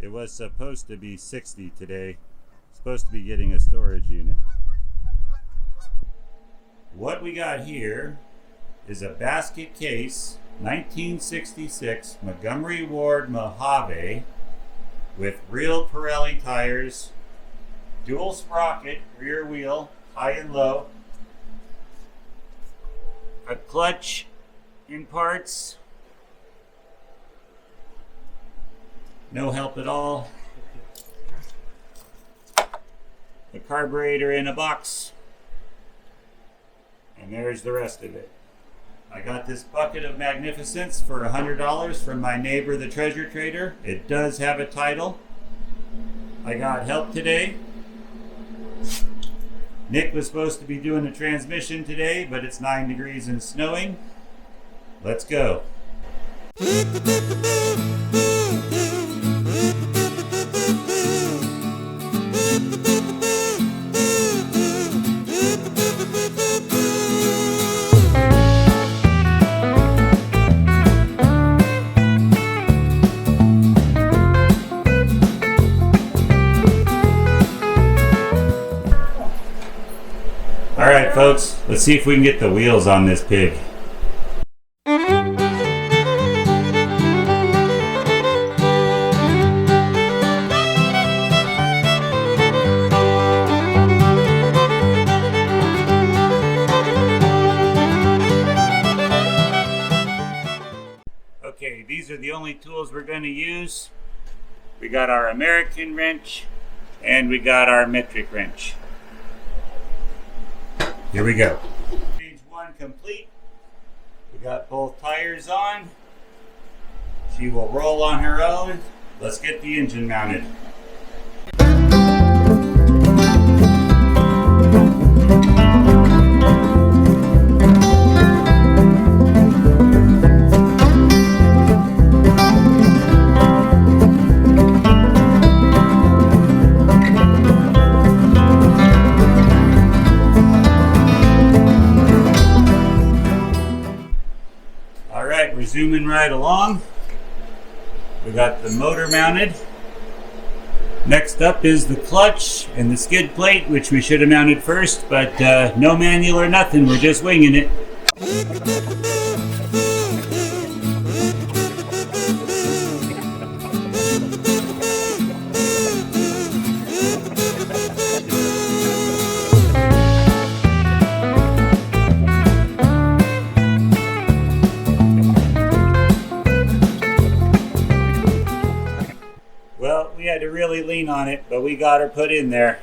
It was supposed to be 60 today. Supposed to be getting a storage unit. What we got here is a basket case 1966 Montgomery Ward Mojave with real Pirelli tires, dual sprocket rear wheel, high and low, a clutch in parts, no help at all, a carburetor in a box, and there's the rest of it. I got this bucket of magnificence for $100 from my neighbor, the treasure trader. It does have a title. I got help today. Nick was supposed to be doing the transmission today, but it's 9 degrees and snowing. Let's go. Alright folks, let's see if we can get the wheels on this pig. Okay, these are the only tools we're going to use. We got our American wrench and we got our metric wrench. Here we go. Stage 1 complete. We got both tires on. She will roll on her own. Let's get the engine mounted. We're zooming right along. We got the motor mounted. Next up is the clutch and the skid plate, which we should have mounted first, but no manual or nothing, we're just winging it. We had to really lean on it, but we got her put in there.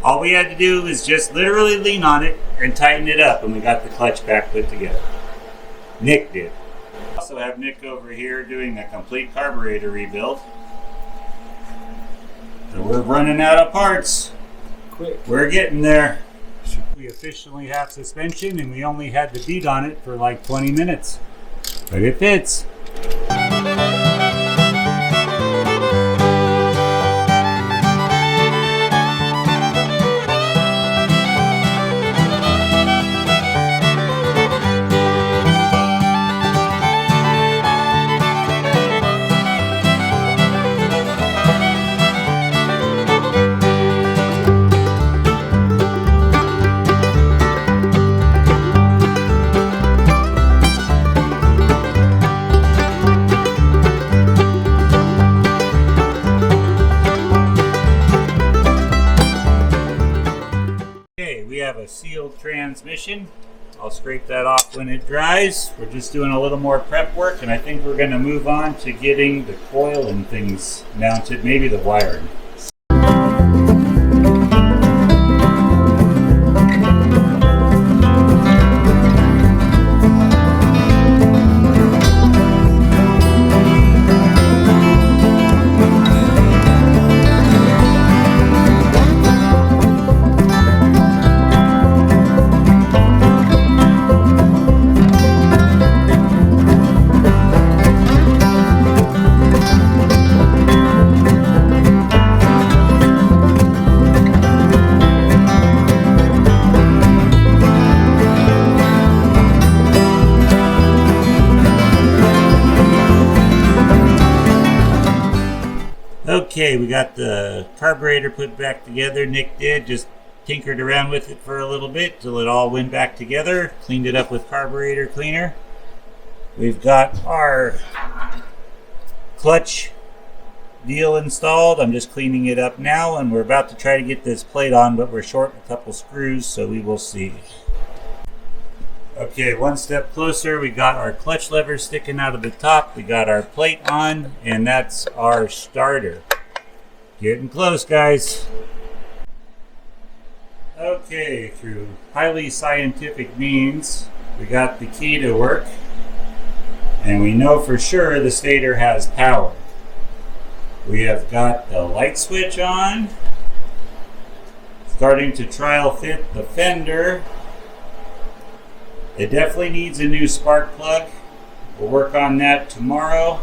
All we had to do was just literally lean on it and tighten it up, and we got the clutch back put together. Nick did. Also have Nick over here doing a complete carburetor rebuild. So we're running out of parts. Quick. We're getting there. We officially have suspension, and we only had to beat on it for like 20 minutes. But it fits. We have a sealed transmission. I'll scrape that off when it dries. We're just doing a little more prep work, and I think we're going to move on to getting the coil and things mounted, maybe the wiring. Okay, we got the carburetor put back together. Nick did, just tinkered around with it for a little bit till it all went back together. Cleaned it up with carburetor cleaner. We've got our clutch deal installed. I'm just cleaning it up now, and we're about to try to get this plate on, but we're short a couple screws, so we will see. Okay, one step closer. We got our clutch lever sticking out of the top. We got our plate on, and that's our starter. Getting close, guys. Okay, through highly scientific means, we got the key to work, and we know for sure the stator has power. We have got the light switch on, starting to trial fit the fender. It definitely needs a new spark plug. We'll work on that tomorrow,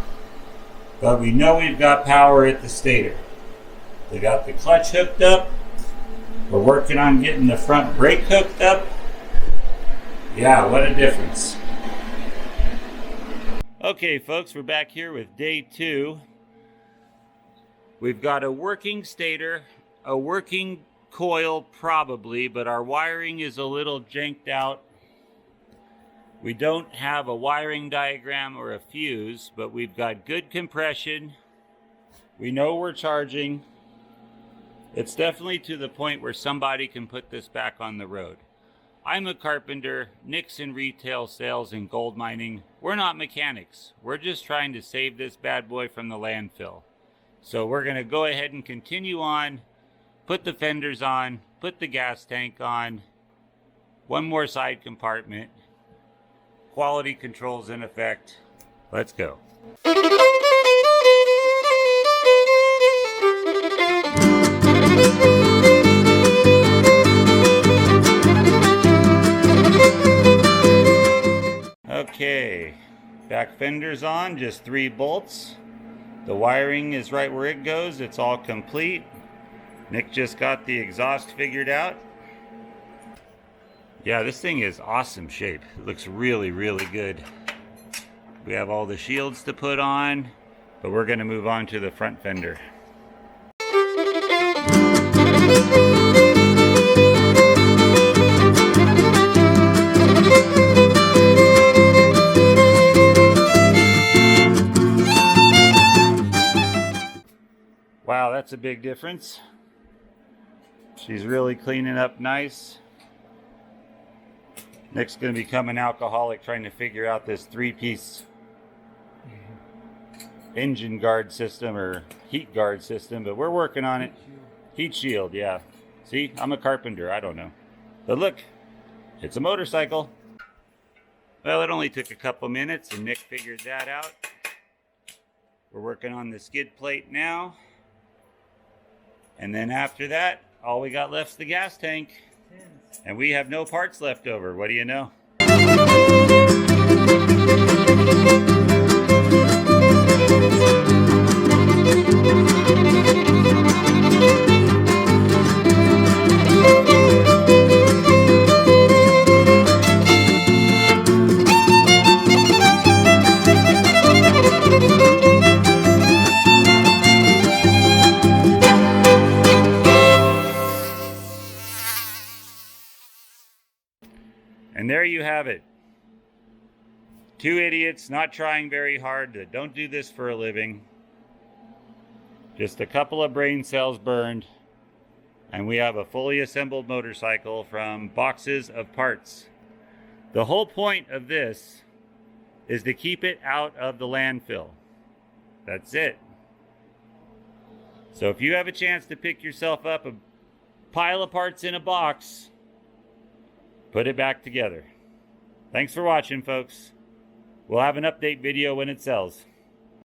but we know we've got power at the stator. We got the clutch hooked up. We're working on getting the front brake hooked up. Yeah, what a difference. Okay, folks, we're back here with day 2. We've got a working stator, a working coil probably, but our wiring is a little janked out. We don't have a wiring diagram or a fuse, but we've got good compression. We know we're charging. It's definitely to the point where somebody can put this back on the road. I'm a carpenter, Nick's in retail sales and gold mining. We're not mechanics. We're just trying to save this bad boy from the landfill. So we're going to go ahead and continue on, put the fenders on, put the gas tank on, one more side compartment. Quality controls in effect. Let's go. Okay, back fenders on, just 3 bolts. The wiring is right where it goes. It's all complete. Nick just got the exhaust figured out. Yeah, this thing is awesome shape. It looks really, really good. We have all the shields to put on, but we're going to move on to the front fender. Wow, that's a big difference. She's really cleaning up nice. Nick's going to become an alcoholic trying to figure out this 3-piece engine guard system or heat guard system, but we're working on it. Heat shield, yeah. See, I'm a carpenter, I don't know. But look, it's a motorcycle. Well, it only took a couple minutes and Nick figured that out. We're working on the skid plate now. And then after that, all we got left is the gas tank. And we have no parts left over. What do you know? And there you have it. 2 idiots not trying very hard that don't do this for a living. Just a couple of brain cells burned. And we have a fully assembled motorcycle from boxes of parts. The whole point of this is to keep it out of the landfill. That's it. So if you have a chance to pick yourself up a pile of parts in a box, put it back together. Thanks for watching, folks. We'll have an update video when it sells.